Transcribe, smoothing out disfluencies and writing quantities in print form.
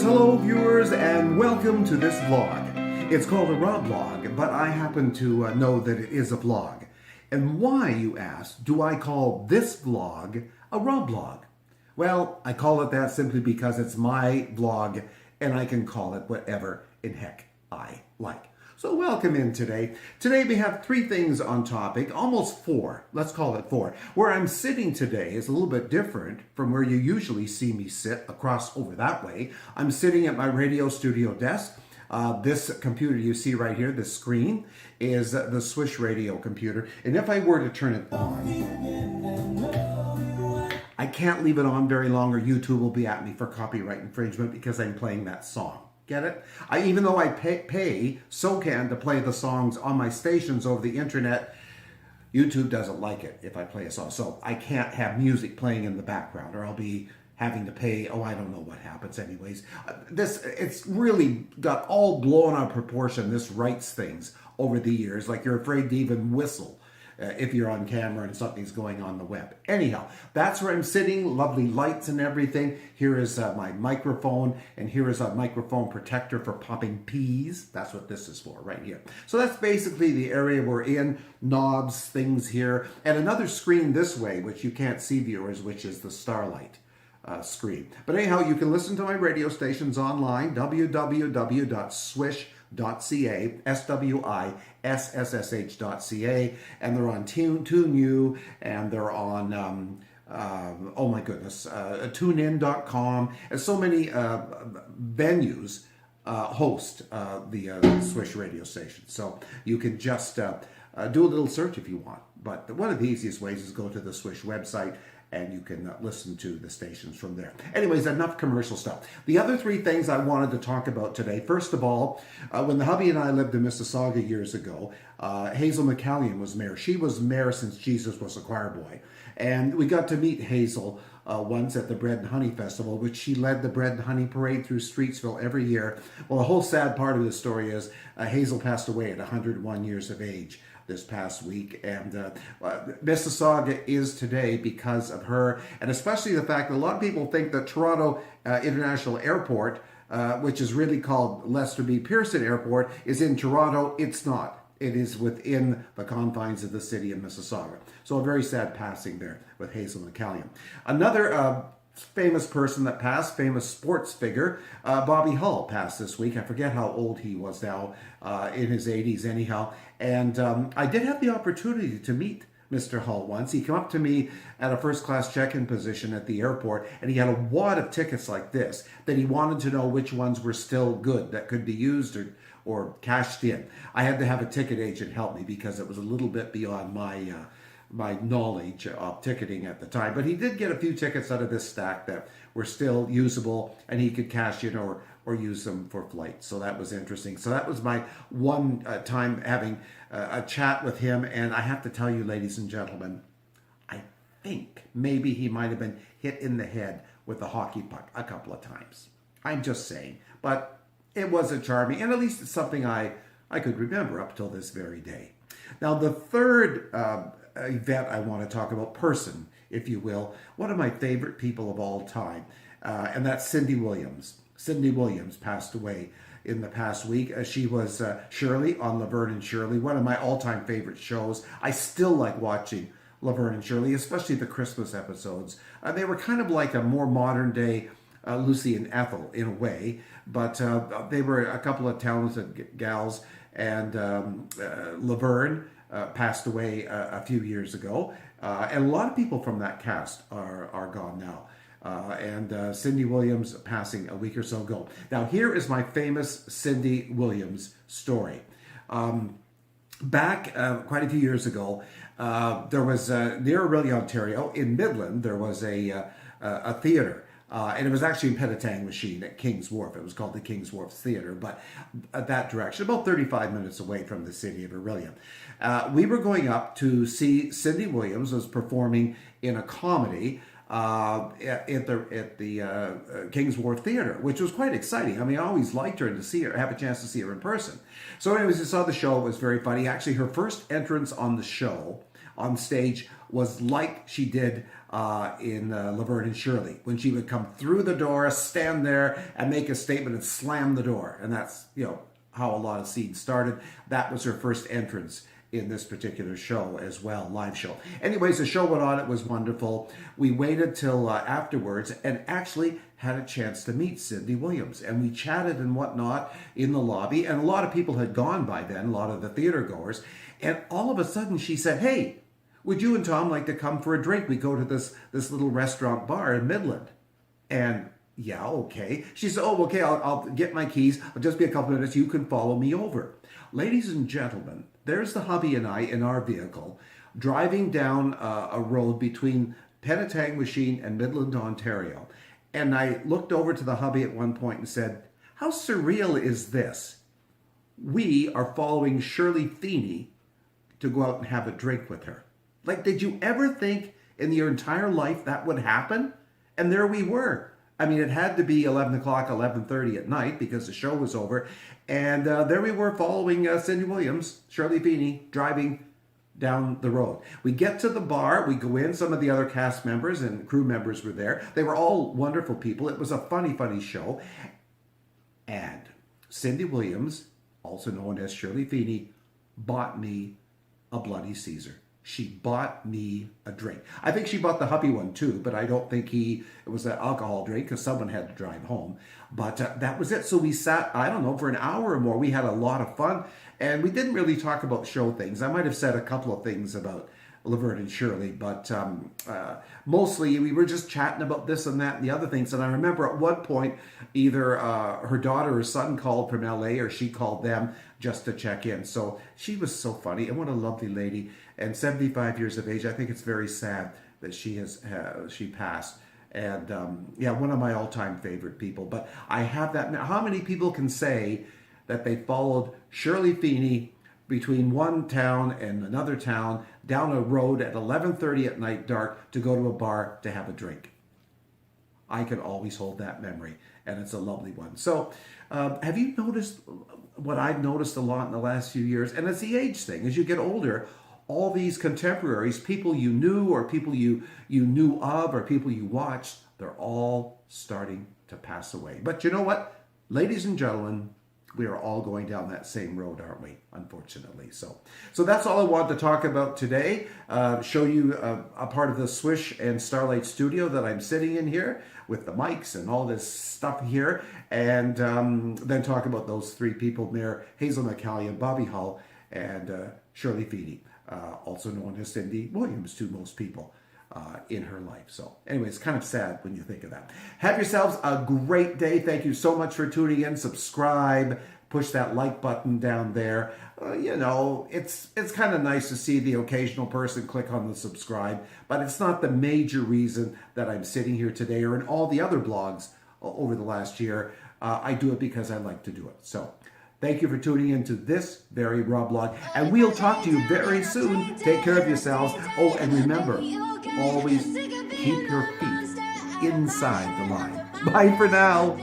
hello viewers, and welcome to this vlog. It's called a raw vlog, but I happen to know that it is a vlog. And why, you ask, do I call this vlog a raw vlog? Well, I call it that simply because it's my vlog, and I can call it whatever in heck I like. So welcome in today. Today we have three things on topic, almost four. Let's call it four. Where I'm sitting today is a little bit different from where you usually see me sit across over that way. I'm sitting at my radio studio desk. This computer you see right here, the screen, is the Swish radio computer. And if I were to turn it on, I can't leave it on very long or YouTube will be at me for copyright infringement because I'm playing that song. Get it? Even though I pay SOCAN to play the songs on my stations over the internet, YouTube doesn't like it if I play a song. So I can't have music playing in the background or I'll be having to pay, I don't know what happens anyways. It's really got all blown out of proportion, this rights things over the years. Like you're afraid to even whistle if you're on camera and something's going on the web. Anyhow, that's where I'm sitting, lovely lights and everything. Here is my microphone, and here is a microphone protector for popping peas. That's what this is for right here. So that's basically the area we're in, knobs, things here, and another screen this way, which you can't see, viewers, which is the Starlight screen. But anyhow, you can listen to my radio stations online, www.swish.ca, SWISSSH.ca, and they're on TuneU, and they're on oh my goodness, tunein.com, and so many venues host the Swish radio station. So you can just do a little search if you want. But one of the easiest ways is go to the Swish website, and you can listen to the stations from there. Anyways, enough commercial stuff. The other three things I wanted to talk about today. First of all, when the hubby and I lived in Mississauga years ago, Hazel McCallion was mayor. She was mayor since Jesus was a choir boy. And we got to meet Hazel once at the Bread and Honey Festival, which she led the Bread and Honey Parade through Streetsville every year. Well, the whole sad part of the story is Hazel passed away at 101 years of age this past week, and Mississauga is today because of her, and especially the fact that a lot of people think that Toronto International Airport, which is really called Lester B. Pearson Airport, is in Toronto. It's not. It is within the confines of the city of Mississauga. So a very sad passing there with Hazel McCallion. Another famous person that passed, famous sports figure, Bobby Hull passed this week. I forget how old he was now, in his 80s anyhow. And I did have the opportunity to meet Mr. Hull once. He came up to me at a first-class check-in position at the airport, and he had a wad of tickets like this that he wanted to know which ones were still good that could be used or cashed in. I had to have a ticket agent help me because it was a little bit beyond my knowledge of ticketing at the time. But he did get a few tickets out of this stack that were still usable, and he could cash in or use them for flights. So that was interesting. So that was my one time having a chat with him. And I have to tell you, ladies and gentlemen, I think maybe he might have been hit in the head with a hockey puck a couple of times. I'm just saying. But it was a charming, and at least it's something I could remember up till this very day. Now, the third event I want to talk about, person, if you will, one of my favorite people of all time, and that's Cindy Williams. Cindy Williams passed away in the past week. She was Shirley on Laverne and Shirley, one of my all-time favorite shows. I still like watching Laverne and Shirley, especially the Christmas episodes. They were kind of like a more modern-day Lucy and Ethel in a way, but they were a couple of talented gals, and Laverne passed away a few years ago, and a lot of people from that cast are gone now. And Cindy Williams passing a week or so ago. Now, here is my famous Cindy Williams story. Back quite a few years ago, there was near Orillia, Ontario, in Midland, there was a theater. And it was actually in Pettitang at King's Wharf. It was called the King's Wharf Theater, but at that direction, about 35 minutes away from the city of Orillia. We were going up to see Cindy Williams was performing in a comedy at the King's Wharf Theater, which was quite exciting. I mean, I always liked her, and to see her, have a chance to see her in person. So anyways, I saw the show. It was very funny. Actually, her first entrance on the show, on stage was like she did in Laverne and Shirley, when she would come through the door, stand there, and make a statement and slam the door. And that's, how a lot of scenes started. That was her first entrance in this particular show as well, live show. Anyways, the show went on. It was wonderful. We waited till afterwards and actually had a chance to meet Cindy Williams. And we chatted and whatnot in the lobby. And a lot of people had gone by then, a lot of the theater goers. And all of a sudden she said, "Hey, would you and Tom like to come for a drink? We go to this little restaurant bar in Midland." And yeah, okay. She said, "Oh, okay, I'll get my keys. It'll just be a couple minutes. You can follow me over." Ladies and gentlemen, there's the hubby and I in our vehicle driving down a road between Penetanguishene and Midland, Ontario. And I looked over to the hubby at one point and said, "How surreal is this? We are following Shirley Feeney to go out and have a drink with her." Like, did you ever think in your entire life that would happen? And there we were. I mean, it had to be 11 o'clock, 11:30 at night because the show was over. And there we were following Cindy Williams, Shirley Feeney, driving down the road. We get to the bar, we go in, some of the other cast members and crew members were there. They were all wonderful people. It was a funny, funny show. And Cindy Williams, also known as Shirley Feeney, bought me a Bloody Caesar. She bought me a drink. I think she bought the hubby one too, but I don't think it was an alcohol drink because someone had to drive home. But that was it. So we sat, I don't know, for an hour or more. We had a lot of fun, and we didn't really talk about show things. I might have said a couple of things about Laverne and Shirley, but mostly we were just chatting about this and that and the other things. And I remember at one point, either her daughter or son called from LA, or she called them just to check in. So she was so funny, and what a lovely lady. And 75 years of age. I think it's very sad that she passed. And one of my all-time favorite people. But I have that. Now, how many people can say that they followed Shirley Feeney between one town and another town down a road at 11:30 at night, dark, to go to a bar to have a drink? I can always hold that memory, and it's a lovely one. So have you noticed what I've noticed a lot in the last few years? And it's the age thing. As you get older, all these contemporaries, people you knew or people you knew of or people you watched, they're all starting to pass away. But you know what? Ladies and gentlemen, we are all going down that same road, aren't we? Unfortunately. So that's all I wanted to talk about today. Show you a part of the Swish and Starlight studio that I'm sitting in here with the mics and all this stuff here. And then talk about those three people, Mayor Hazel McCallion, Bobby Hull, and Shirley Feeney, also known as Cindy Williams to most people in her life. So anyway, it's kind of sad when you think of that. Have yourselves a great day. Thank you so much for tuning in. Subscribe, push that like button down there. It's kind of nice to see the occasional person click on the subscribe, but it's not the major reason that I'm sitting here today or in all the other blogs over the last year. I do it because I like to do it. So thank you for tuning into this very raw blog, and we'll talk to you very soon. Take care of yourselves. Oh, and remember, always keep your feet inside the line. Bye for now.